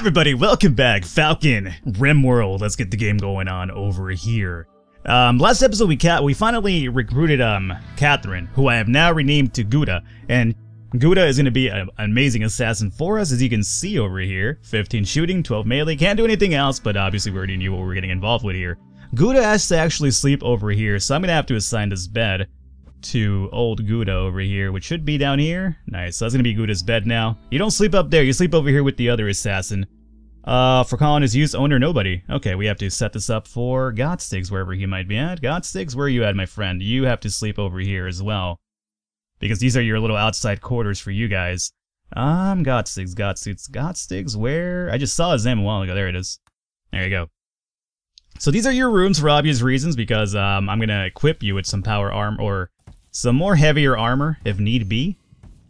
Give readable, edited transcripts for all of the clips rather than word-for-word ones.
everybody, welcome back. Falcon, Rimworld. Let's get the game going on over here. Last episode we finally recruited Catherine, who I have now renamed to Gouda, and Gouda is going to be an amazing assassin for us, as you can see over here. 15 shooting, 12 melee, can't do anything else, but obviously we already knew what we were getting involved with here. Gouda has to actually sleep over here, so I'm going to have to assign this bed to old Gouda over here, which should be down here. Nice, so that's gonna be Gouda's bed now. You don't sleep up there, you sleep over here with the other assassin. For Colonies use owner nobody. Okay, we have to set this up for Godsticks, wherever he might be at. Godsticks, where are you at, my friend? You have to sleep over here as well, because these are your little outside quarters for you guys. Godsticks, where? I just saw his name a while ago. There it is. There you go. So these are your rooms for obvious reasons, because I'm gonna equip you with some power arm, or some more heavier armor if need be.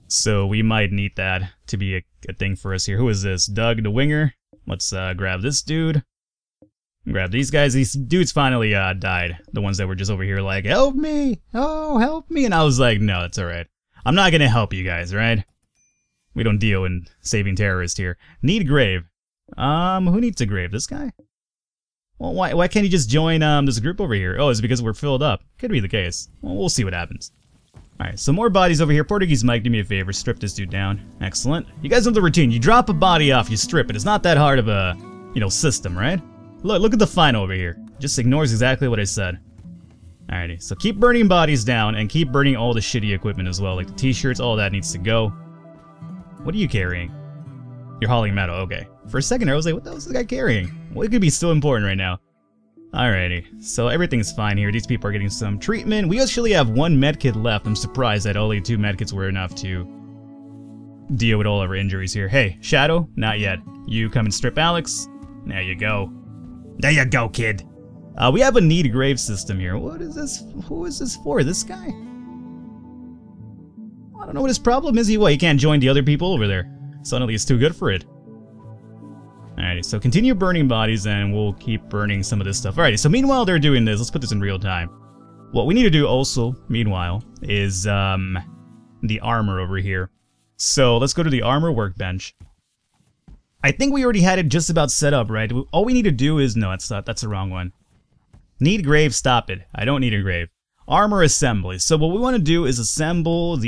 So we might need that to be a thing for us here. Who is this? Doug the Winger. Let's grab this dude. Grab these guys. These dudes finally died. The ones that were just over here like, help me! Oh, help me! And I was like, no, it's alright. I'm not gonna help you guys, right? We don't deal in saving terrorists here. Need grave. Who needs a grave? This guy? Well, why can't he just join this group over here? Oh, is it because we're filled up? Could be the case. Well, we'll see what happens. Alright, so more bodies over here. Portuguese Mike, do me a favor. Strip this dude down. Excellent. You guys know the routine. You drop a body off, you strip it. It's not that hard of a, system, right? Look at the final over here. Just ignores exactly what I said. Alrighty, so keep burning bodies down and keep burning all the shitty equipment as well. Like the t-shirts, all that needs to go. What are you carrying? You're hauling metal, okay. For a second I was like, what the hell is this guy carrying? Well, it could be so important right now. Alrighty, so everything's fine here. These people are getting some treatment. We actually have one medkit left. I'm surprised that only 2 medkits were enough to deal with all of our injuries here. Hey, Shadow? Not yet. You come and strip Alex? There you go. There you go, kid. We have a need grave system here. What is this? Who is this for? This guy? I don't know what his problem is. He can't join the other people over there. Suddenly it's too good for it. Alrighty, so continue burning bodies and we'll keep burning some of this stuff. Alrighty, so meanwhile they're doing this, let's put this in real time. What we need to do also, meanwhile, is the armor over here. So let's go to the armor workbench. I think we already had it just about set up, right? All we need to do is, no, that's the wrong one. Need grave, stop it. I don't need a grave. Armor assembly. So what we want to do is assemble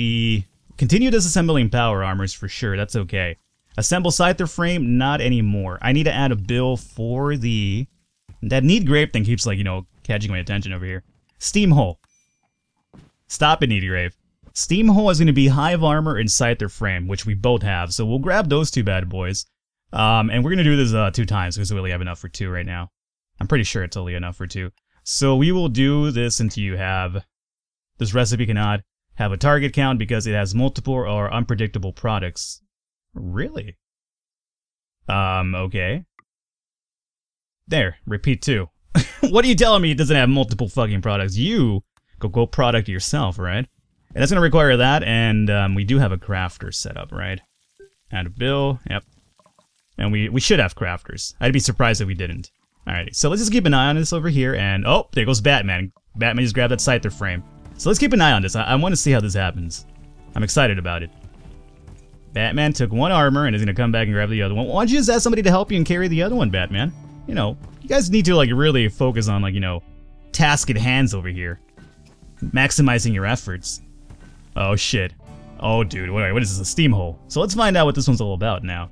continue disassembling power armors for sure, that's okay. Assemble scyther frame, not anymore. I need to add a bill for that need grave thing keeps catching my attention over here. Steam hole. Stop it, needy grave. Steam hole is going to be hive armor and scyther frame, which we both have. So we'll grab those 2 bad boys. And we're going to do this 2 times because we only have enough for 2 right now. I'm pretty sure it's only enough for 2. So we will do this until you have... This recipe cannot have a target count because it has multiple or unpredictable products. Really? Okay. There, repeat 2. What are you telling me it doesn't have multiple fucking products? You go product yourself, right? And that's gonna require that, and we do have a crafter set up, right? Add a bill, yep. And we should have crafters. I'd be surprised if we didn't. Alrighty, so let's just keep an eye on this over here, and oh, there goes Batman. Batman just grabbed that scyther frame. So let's keep an eye on this. I want to see how this happens. I'm excited about it. Batman took 1 armor and is gonna come back and grab the other one. Why don't you just ask somebody to help you and carry the other one, Batman? You guys need to really focus on task at hands over here. Maximizing your efforts. Oh shit. Oh dude, what is this, a steam hole? So let's find out what this one's all about now.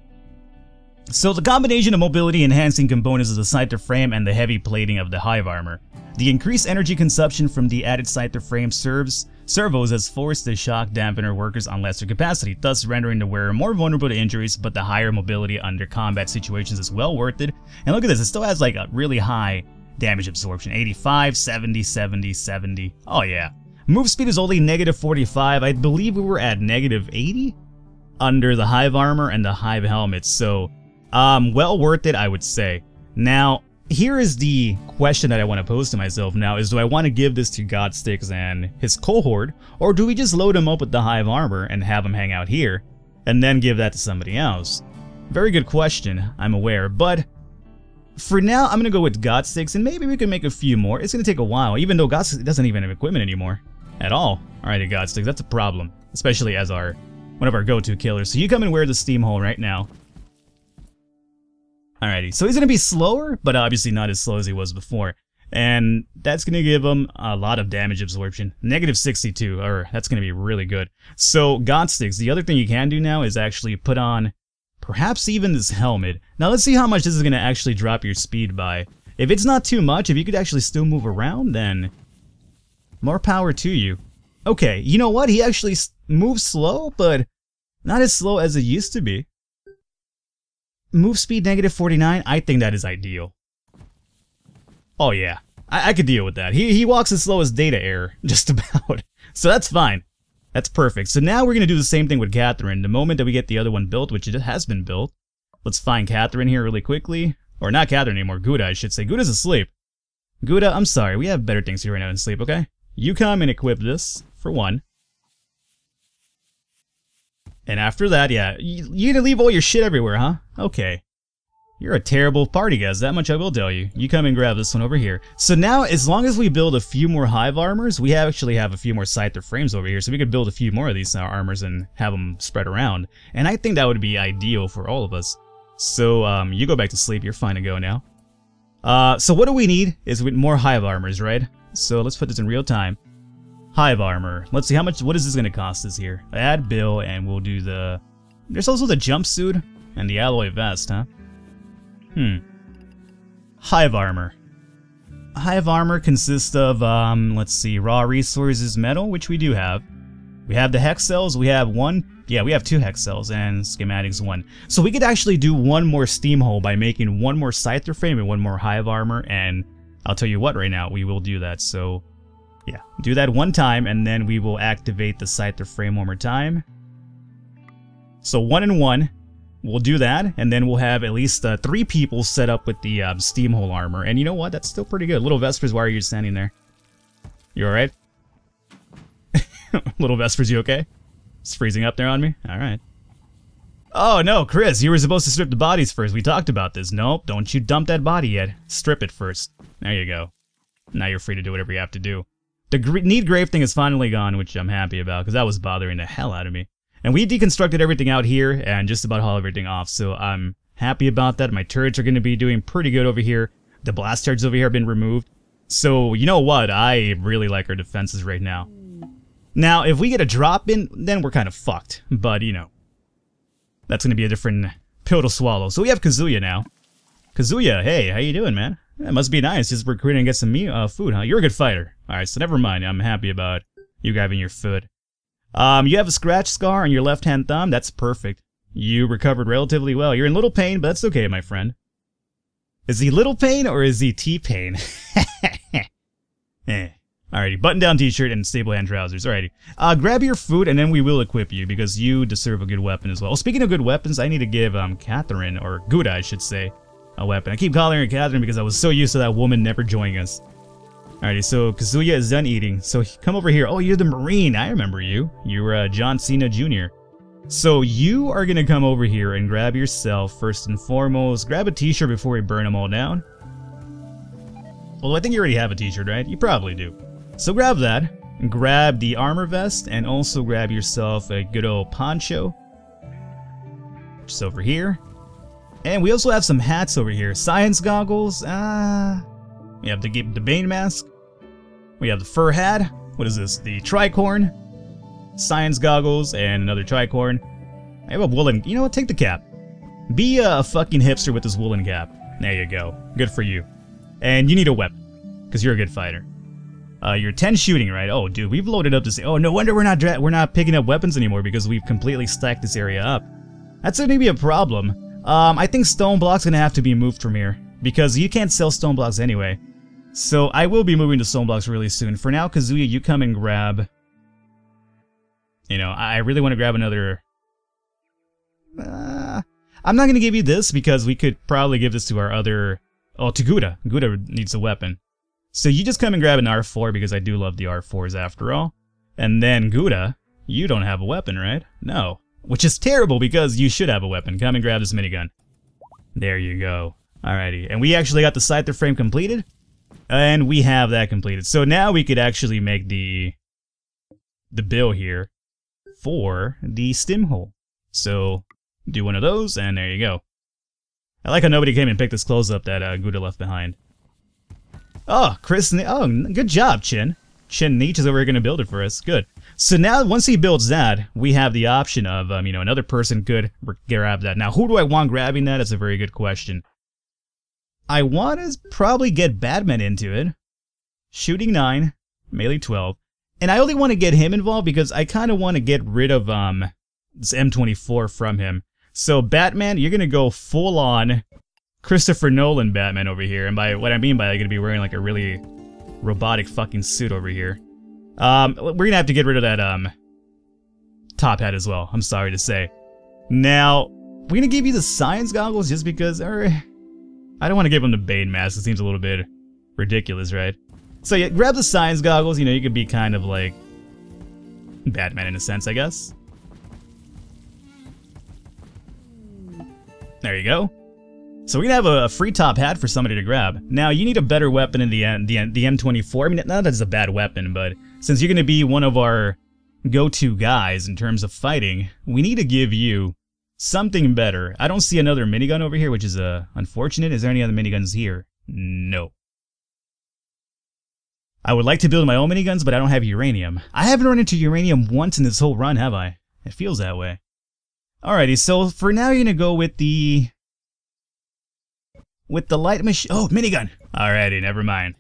So the combination of mobility enhancing components of the scyther frame and the heavy plating of the hive armor. The increased energy consumption from the added scyther frame servos has forced the shock dampener workers on lesser capacity, thus rendering the wearer more vulnerable to injuries, but the higher mobility under combat situations is well worth it. And look at this, it still has a really high damage absorption. 85, 70, 70, 70. Oh yeah. Move speed is only -45. I believe we were at -80 under the hive armor and the hive helmet, so well worth it, I would say. Now, here is the question that I want to pose to myself now, is do I want to give this to Godsticks and his cohort, or do we just load him up with the hive armor and have him hang out here, and then give that to somebody else? Very good question, I'm aware, but for now, I'm going to go with Godsticks, and maybe we can make a few more. It's going to take a while, even though Godsticks doesn't even have equipment anymore. At all. Alrighty, Godsticks, that's a problem, especially as one of our go-to killers. So you come and wear the steam hole right now. Alrighty, so he's going to be slower, but obviously not as slow as he was before. And that's going to give him a lot of damage absorption. Negative 62, or that's going to be really good. So, God Sticks, the other thing you can do now is actually put on perhaps even this helmet. Now let's see how much this is going to actually drop your speed by. If it's not too much, if you could actually still move around, then more power to you. Okay, you know what? He actually moves slow, but not as slow as it used to be. Move speed negative 49, I think that is ideal. Oh yeah, I could deal with that. He walks as slow as data error, just about. So that's fine. That's perfect. So now we're going to do the same thing with Catherine. The moment that we get the other one built, which it has been built, let's find Catherine here really quickly. Or not Catherine anymore, Gouda I should say. Gouda's asleep. Gouda, I'm sorry, we have better things to do right now than sleep, okay? You come and equip this, for one. And after that, yeah, you're gonna leave all your shit everywhere, huh? Okay. You're a terrible party guest, that much I will tell you. You come and grab this one over here. So now, as long as we build a few more hive armors, we actually have a few more scyther frames over here, so we could build a few more of these armors and have them spread around. And I think that would be ideal for all of us. So, you go back to sleep, you're fine to go now. So what do we need is more hive armors, right? So let's put this in real time. Hive armor. Let's see what is this going to cost us here? Add bill, and we'll do the... There's also the jumpsuit and the alloy vest, huh? Hive armor. Hive armor consists of, let's see, raw resources, metal, which we do have. We have the hex cells, we have one... Yeah, we have 2 hex cells, and schematics 1. So we could actually do one more steam hole by making one more scyther frame and one more hive armor, and I'll tell you what right now, we will do that. So, yeah, do that one time, and then we will activate the scyther frame one more time. So 1 and 1, we'll do that, and then we'll have at least 3 people set up with the steam hole armor. And you know what? That's still pretty good. Little Vespers, why are you standing there? You alright? Little Vespers, you okay? It's freezing up there on me? Alright. Oh no, Chris, you were supposed to strip the bodies first. We talked about this. Nope, don't you dump that body yet. Strip it first. There you go. Now you're free to do whatever you have to do. The need grave thing is finally gone, which I'm happy about, because that was bothering the hell out of me. And we deconstructed everything out here, and just about hauled everything off, so I'm happy about that. My turrets are going to be doing pretty good over here. The blast charges over here have been removed. So, you know what? I really like our defenses right now. Now, if we get a drop in, then we're kind of fucked. But, you know, that's going to be a different pill to swallow. So we have Kazuya now. Kazuya, hey, how you doing, man? That must be nice, just recruiting and get some food, huh? You're a good fighter. Alright, so never mind. I'm happy about you grabbing your food. You have a scratch scar on your left-hand thumb. That's perfect. You recovered relatively well. You're in little pain, but that's okay, my friend. Is he little pain or is he T-pain? Alrighty, button-down t-shirt and stable hand trousers. Alrighty. Grab your food and then we will equip you because you deserve a good weapon as well. Speaking of good weapons, I need to give Catherine, or Gouda I should say, a weapon. I keep calling her Catherine because I was so used to that woman never joining us. Alrighty, so Kazuya is done eating. So come over here. Oh, you're the Marine. I remember you. You were John Cena Jr. So you are going to come over here and grab yourself, first and foremost. Grab a t-shirt before we burn them all down. Well, I think you already have a t-shirt, right? You probably do. So grab that. And grab the armor vest. And also grab yourself a good old poncho. Just over here. And we also have some hats over here. Science goggles. We have the Bane mask. We have the fur hat. What is this? The tricorn. Science goggles and another tricorn. I have a woolen... You know what? Take the cap. Be a fucking hipster with this woolen cap. There you go. Good for you. And you need a weapon. Because you're a good fighter. You're 10 shooting, right? Oh, dude, we've loaded up this... Oh, no wonder we're not picking up weapons anymore because we've completely stacked this area up. That's going to be a problem. I think stone blocks going to have to be moved from here. Because you can't sell stone blocks anyway. So I will be moving to stone blocks really soon. For now, Kazuya, you come and grab... You know, I really want to grab another... I'm not going to give you this because we could probably give this to our other... Oh, to Gouda. Gouda needs a weapon. So you just come and grab an R4 because I do love the R4s after all. And then Gouda, you don't have a weapon, right? No. Which is terrible because you should have a weapon. Come and grab this minigun. There you go. Alrighty. And we actually got the scyther frame completed. And we have that completed. So now we could actually make the bill here for the stim hole. So do one of those and there you go. I like how nobody came and picked this clothes up that Gouda left behind. Oh, Chris, oh, good job, Chin. Chin Nietzsche is over here going to build it for us. Good. So now, once he builds that, we have the option of, you know, another person could grab that. Now, who do I want grabbing that? That's a very good question. I want to probably get Batman into it. Shooting 9, melee 12. And I only want to get him involved because I kind of want to get rid of this M24 from him. So Batman, you're going to go full on Christopher Nolan Batman over here. And by what I mean by that, you're going to be wearing like a really robotic fucking suit over here. We're going to have to get rid of that top hat as well. I'm sorry to say. Now, we're going to give you the science goggles just because I don't want to give him the Bane mask. It seems a little bit ridiculous, right? So yeah, grab the science goggles. You know, you could be kind of like Batman in a sense, I guess. There you go. So we're gonna have a free top hat for somebody to grab. Now you need a better weapon in the M24. I mean, not that it's a bad weapon, but since you're gonna be one of our go-to guys in terms of fighting, we need to give you something better. I don't see another minigun over here, which is unfortunate. Is there any other miniguns here? No. I would like to build my own miniguns, but I don't have uranium. I haven't run into uranium once in this whole run, have I? It feels that way. Alrighty, so for now you're gonna go with the light machine. Oh, minigun! Alrighty, never mind.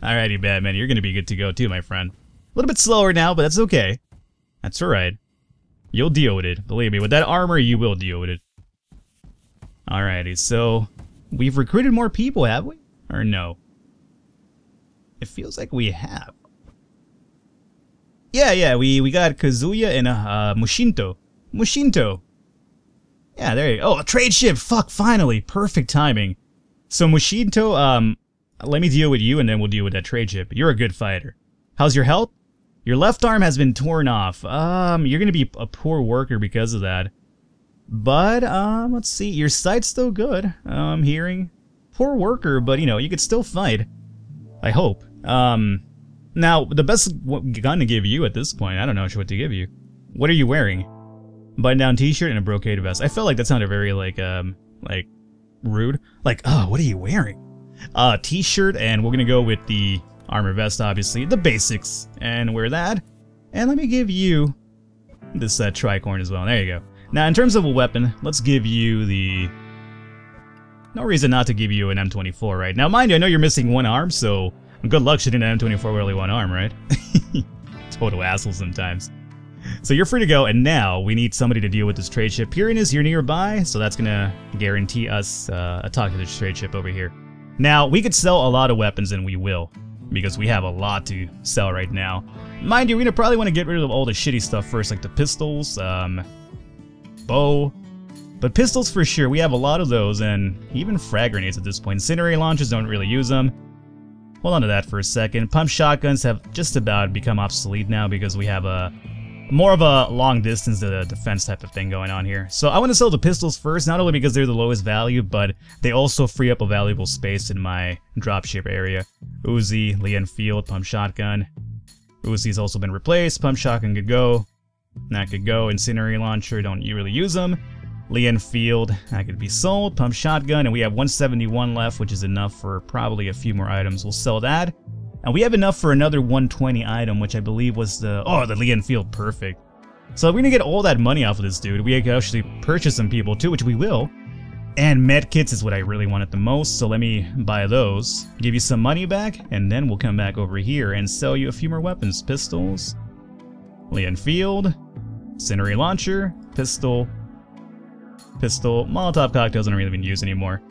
Alrighty, Batman, you're gonna be good to go too, my friend. A little bit slower now, but that's okay. That's alright. You'll deal with it. Believe me, with that armor, you will deal with it. Alrighty, so we've recruited more people, have we? Or no? It feels like we have. Yeah, we got Kazuya and Mushinto. Mushinto. Yeah, there you go. Oh, a trade ship! Fuck, finally! Perfect timing. So Mushinto, let me deal with you and then we'll deal with that trade ship. You're a good fighter. How's your health? Your left arm has been torn off. You're gonna be a poor worker because of that. But, let's see. Your sight's still good. Hearing. Poor worker, but, you know, you could still fight. I hope. Now, the best gun to give you at this point, I don't know what to give you. What are you wearing? Button-down t-shirt and a brocade vest. I felt like that sounded very, like rude. Like, oh, what are you wearing? T-shirt, and we're gonna go with the armor vest, obviously. The basics. And wear that. And let me give you this tricorn as well. There you go. Now, in terms of a weapon, let's give you the... No reason not to give you an M24, right? Now, mind you, I know you're missing one arm, so good luck shooting an M24 with only one arm, right? Total asshole sometimes. So you're free to go, and now we need somebody to deal with this trade ship. Pyrenees, you're nearby, so that's gonna guarantee us a talk to this trade ship over here. Now, we could sell a lot of weapons, and we will, because we have a lot to sell right now. Mind you, we're gonna probably want to get rid of all the shitty stuff first, like the pistols, bow. But pistols for sure, we have a lot of those, and even frag grenades at this point. Incendiary launchers, don't really use them. Hold on to that for a second. Pump shotguns have just about become obsolete now because we have more of a long distance defense type of thing going on here. So I want to sell the pistols first, not only because they're the lowest value, but they also free up a valuable space in my dropship area. Uzi, Lee Enfield, pump shotgun. Uzi's also been replaced. Pump shotgun could go. That could go. Incendiary launcher, don't you really use them. Lee Enfield, that could be sold. Pump shotgun, and we have 171 left, which is enough for probably a few more items. We'll sell that. And we have enough for another 120 item, which I believe was the Lee Enfield, perfect. So we're gonna get all that money off of this dude. We can actually purchase some people too, which we will. And medkits is what I really wanted the most, so let me buy those. Give you some money back, and then we'll come back over here and sell you a few more weapons. Pistols, Lee Enfield, incendiary launcher, pistol, Molotov cocktails I don't really even use anymore.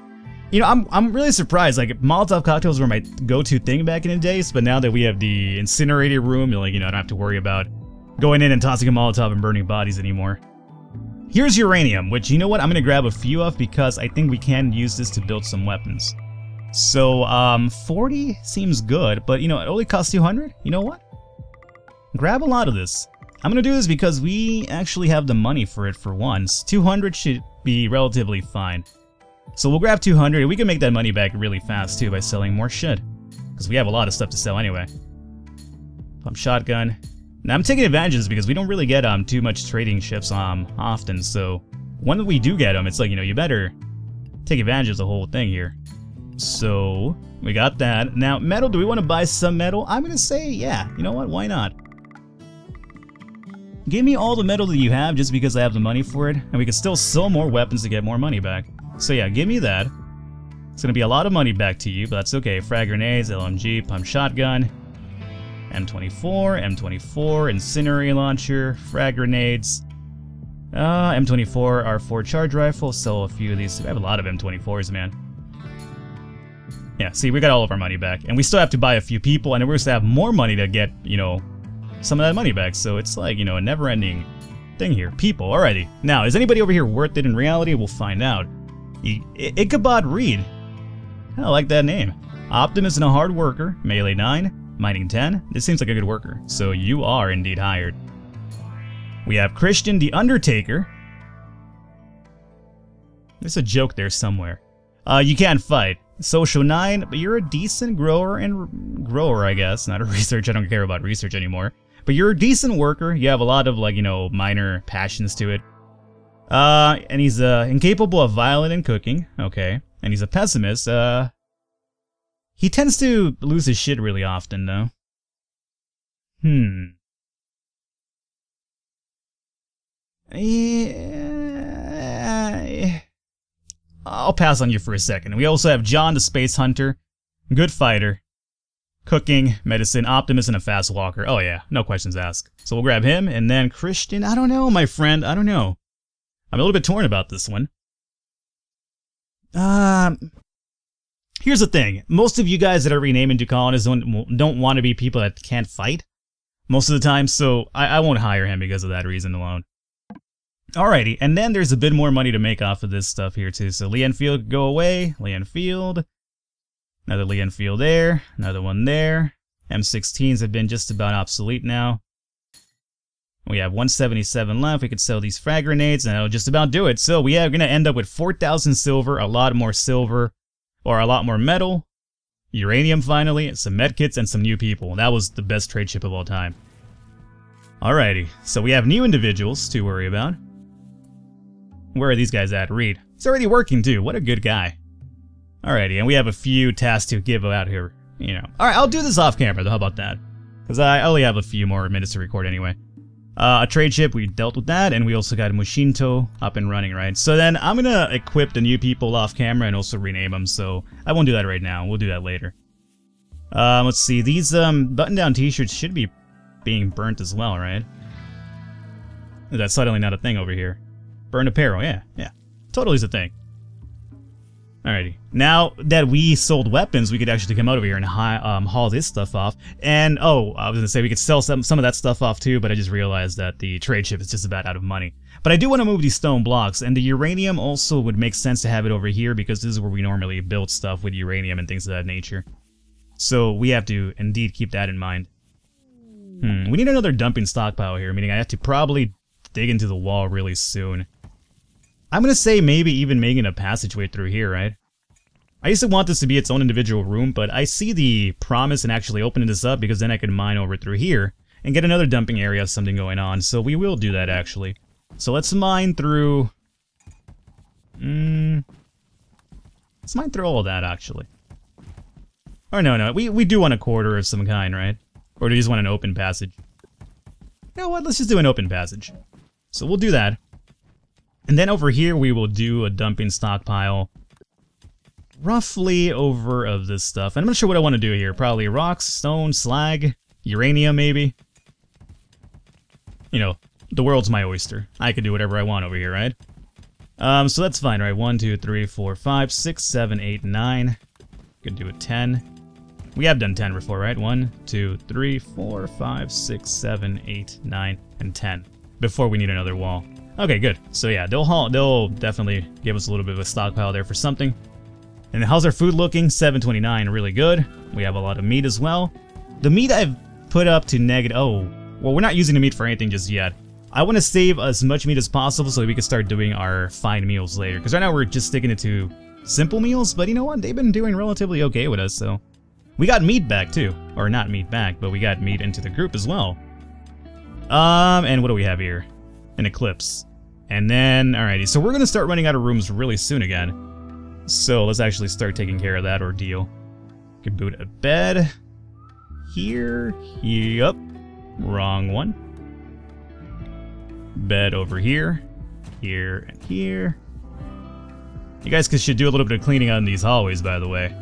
You know, I'm really surprised. Like, Molotov cocktails were my go-to thing back in the days, but now that we have the incinerator room, like, you know, I don't have to worry about going in and tossing a Molotov and burning bodies anymore. Here's uranium, which, you know what, I'm gonna grab a few of because I think we can use this to build some weapons. So, 40 seems good, but, you know, it only costs 200? You know what? Grab a lot of this. I'm gonna do this because we actually have the money for it for once. 200 should be relatively fine. So we'll grab 200, and we can make that money back really fast too by selling more shit. Because we have a lot of stuff to sell anyway. Pump shotgun. Now I'm taking advantage of this because we don't really get too much trading ships often, so when we do get them, it's like, you know, you better take advantage of the whole thing here. So, we got that. Now, metal, do we want to buy some metal? I'm going to say, yeah, you know what, why not? Give me all the metal that you have just because I have the money for it, and we can still sell more weapons to get more money back. So yeah, give me that. It's going to be a lot of money back to you, but that's okay. Frag grenades, LMG, pump shotgun, M24, M24, incendiary launcher, frag grenades, M24, R4 charge rifle, sell a few of these. We have a lot of M24s, man. Yeah, see, we got all of our money back, and we still have to buy a few people, and then we're going to have more money to get, you know, some of that money back. So it's like, you know, a never-ending thing here. People, alrighty. Now, is anybody over here worth it in reality? We'll find out. Ichabod Reed. I like that name. Optimist and a hard worker. Melee 9. Mining 10. This seems like a good worker. So you are indeed hired. We have Christian the Undertaker. There's a joke there somewhere. You can't fight. Social 9, but you're a decent grower, I guess. Not a research, I don't care about research anymore. But you're a decent worker, you have a lot of, like, you know, minor passions to it. And he's incapable of violin and cooking, okay. And he's a pessimist, he tends to lose his shit really often, though. Yeah. I'll pass on you for a second. We also have John the Space Hunter. Good fighter. Cooking, medicine, optimist, and a fast walker. Oh yeah, no questions asked. So we'll grab him, and then Christian. I don't know, my friend. I don't know. I'm a little bit torn about this one. Here's the thing. Most of you guys that are renaming to colonists don't want to be people that can't fight most of the time, so I won't hire him because of that reason alone. Alrighty, and then there's a bit more money to make off of this stuff here too. So Lee Enfield, go away. Lee Enfield. Another Lee Enfield there. Another one there. M16s have been just about obsolete now. We have 177 left. We could sell these frag grenades and that'll just about do it. So we are going to end up with 4,000 silver, a lot more silver, or a lot more metal, uranium finally, some medkits, and some new people. That was the best trade ship of all time. Alrighty, so we have new individuals to worry about. Where are these guys at? Reed. He's already working too. What a good guy. Alrighty, and we have a few tasks to give out here, you know. Alright, I'll do this off camera though, how about that? Because I only have a few more minutes to record anyway. A trade ship, we dealt with that, and we also got Mushinto up and running, right? So then I'm gonna equip the new people off camera and also rename them, so I won't do that right now, we'll do that later. Let's see, these button-down t-shirts should be being burnt as well, right? That's suddenly not a thing over here. Burn apparel, yeah. Totally is a thing. Alrighty. Now that we sold weapons, we could actually come out over here and haul this stuff off. And, oh, I was gonna say we could sell some of that stuff off too, but I just realized that the trade ship is just about out of money. But I do want to move these stone blocks, and the uranium also would make sense to have it over here because this is where we normally build stuff with uranium and things of that nature. So we have to indeed keep that in mind. We need another dumping stockpile here, meaning I have to probably dig into the wall really soon. I'm gonna say maybe even making a passageway through here, right? I used to want this to be its own individual room, but I see the promise in actually opening this up because then I can mine over through here and get another dumping area of something going on, so we will do that actually. So let's mine through... let's mine through all of that actually. Or no, we do want a corridor of some kind, right? Or do you just want an open passage? You know what, let's just do an open passage. So we'll do that. And then over here we will do a dumping stockpile roughly over of this stuff. And I'm not sure what I want to do here. Probably rocks, stone, slag, uranium maybe. You know, the world's my oyster. I can do whatever I want over here, right? So that's fine, right? 1, 2, 3, 4, 5, 6, 7, 8, 9. Could do a 10. We have done 10 before, right? 1, 2, 3, 4, 5, 6, 7, 8, 9, and 10. Before we need another wall. Okay, good. So yeah, they'll definitely give us a little bit of a stockpile there for something. And how's our food looking? 729, really good. We have a lot of meat as well. The meat I've put up to negative... Oh, well, we're not using the meat for anything just yet. I want to save as much meat as possible so we can start doing our fine meals later. Because right now we're just sticking it to simple meals, but you know what? They've been doing relatively okay with us, so... We got meat back too. Or not meat back, but we got meat into the group as well. And what do we have here? An eclipse. And then, alrighty, so we're gonna start running out of rooms really soon again. So let's actually start taking care of that ordeal. We can boot a bed. Here. Yup. Wrong one. Bed over here. Here and here. You guys should do a little bit of cleaning out in these hallways, by the way.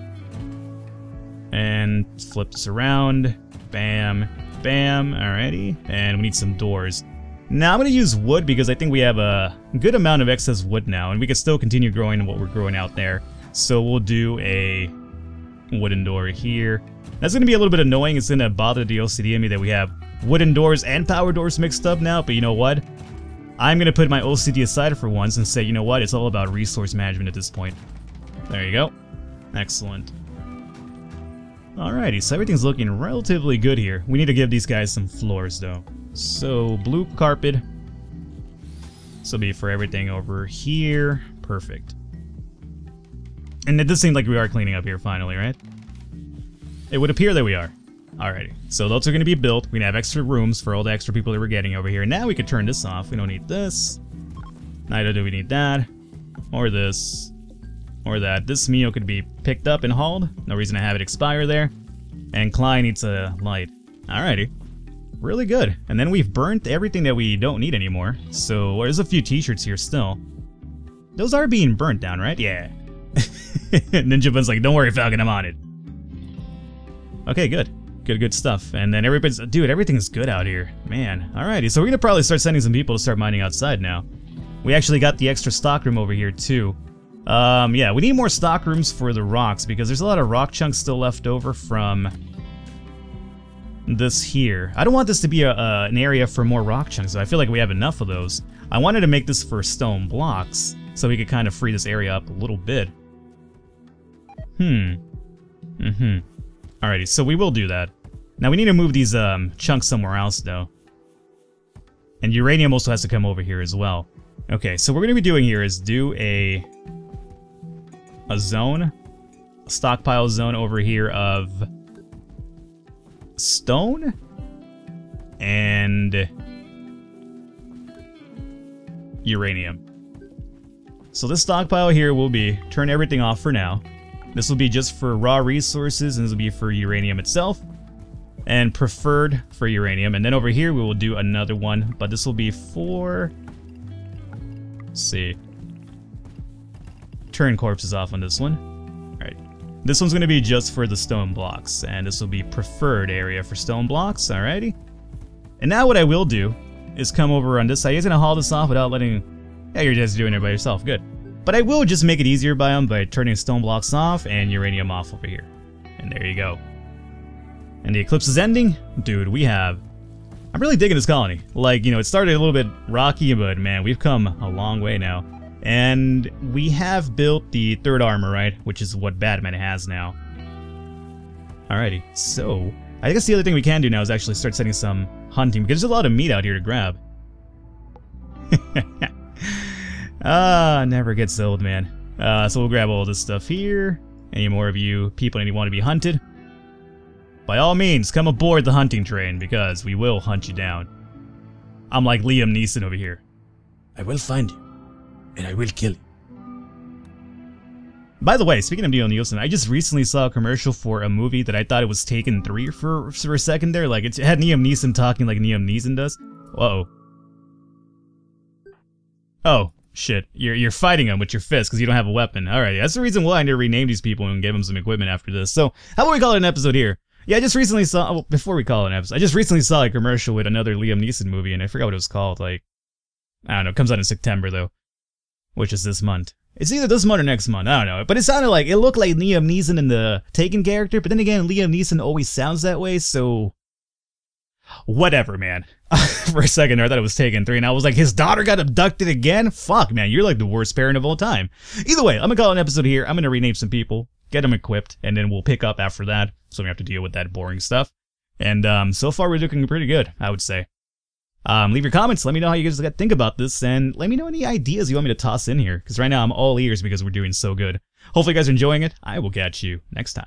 And flip this around. Bam. Bam. Alrighty. And we need some doors. Now I'm going to use wood because I think we have a good amount of excess wood now. And we can still continue growing what we're growing out there. So we'll do a wooden door here. That's going to be a little bit annoying. It's going to bother the OCD in me that we have wooden doors and power doors mixed up now. But you know what? I'm going to put my OCD aside for once and say, you know what? It's all about resource management at this point. There you go. Excellent. Alrighty, so everything's looking relatively good here. We need to give these guys some floors, though. So, blue carpet. This will be for everything over here. Perfect. And it does seem like we are cleaning up here finally, right? It would appear that we are. Alrighty, so those are going to be built. We can have extra rooms for all the extra people that we're getting over here. Now we can turn this off. We don't need this. Neither do we need that. Or this. Or that. This meal could be picked up and hauled. No reason to have it expire there. And Klein needs a light. Alrighty. Really good. And then we've burnt everything that we don't need anymore. So there's a few t-shirts here still. Those are being burnt down, right? Yeah. Ninja Bun's like, don't worry, Falcon, I'm on it. Okay, good. Good stuff. And then everybody's... Dude, everything's good out here. Man. Alrighty, so we're gonna probably start sending some people to start mining outside now. We actually got the extra stock room over here, too. Yeah, we need more stock rooms for the rocks, because there's a lot of rock chunks still left over from this here. I don't want this to be an area for more rock chunks, so I feel like we have enough of those. I wanted to make this for stone blocks, so we could kind of free this area up a little bit. Alrighty, so we will do that. Now we need to move these chunks somewhere else, though. And uranium also has to come over here as well. Okay, so what we're going to be doing here is do a zone, a stockpile zone over here of stone and uranium. So this stockpile here will be, turn everything off for now. This will be just for raw resources, and this will be for uranium itself. And preferred for uranium. And then over here we will do another one, but this will be for... Let's see. Turn corpses off on this one. Alright. This one's going to be just for the stone blocks, and this will be preferred area for stone blocks, alrighty. And now what I will do is come over on this side. You're going to haul this off without letting... Yeah, you're just doing it by yourself, good. But I will just make it easier by turning stone blocks off and uranium off over here. And there you go. And the eclipse is ending. Dude, we have... I'm really digging this colony. Like, you know, it started a little bit rocky, but man, we've come a long way now. And we have built the third armor, right? Which is what Batman has now. Alrighty, so... I guess the other thing we can do now is actually start setting some hunting, because there's a lot of meat out here to grab. Never gets old, man. So we'll grab all this stuff here. Any more of you people any want to be hunted? By all means, come aboard the hunting train, because we will hunt you down. I'm like Liam Neeson over here. I will find you, and I will kill you. By the way, speaking of Liam Neeson, I just recently saw a commercial for a movie that I thought it was Taken 3 for a second there. Like, it had Liam Neeson talking like Liam Neeson does. Uh-oh. Oh. Shit, you're fighting them with your fist because you don't have a weapon. Alright, that's the reason why I need to rename these people and give them some equipment after this. So, how about we call it an episode here? Yeah, I just recently saw, well, before we call it an episode, I just recently saw a commercial with another Liam Neeson movie, and I forgot what it was called. Like, I don't know, it comes out in September though, which is this month. It's either this month or next month, I don't know. But it sounded like, it looked like Liam Neeson in the Taken character, but then again, Liam Neeson always sounds that way, so... Whatever, man. For a second there, I thought it was Taken 3, and I was like, his daughter got abducted again? Fuck, man, you're like the worst parent of all time. Either way, I'm gonna call it an episode here. I'm gonna rename some people, get them equipped, and then we'll pick up after that, so we don't have to deal with that boring stuff. And so far, we're looking pretty good, I would say. Leave your comments, let me know how you guys think about this, and let me know any ideas you want me to toss in here, because right now I'm all ears because we're doing so good. Hopefully you guys are enjoying it. I will catch you next time.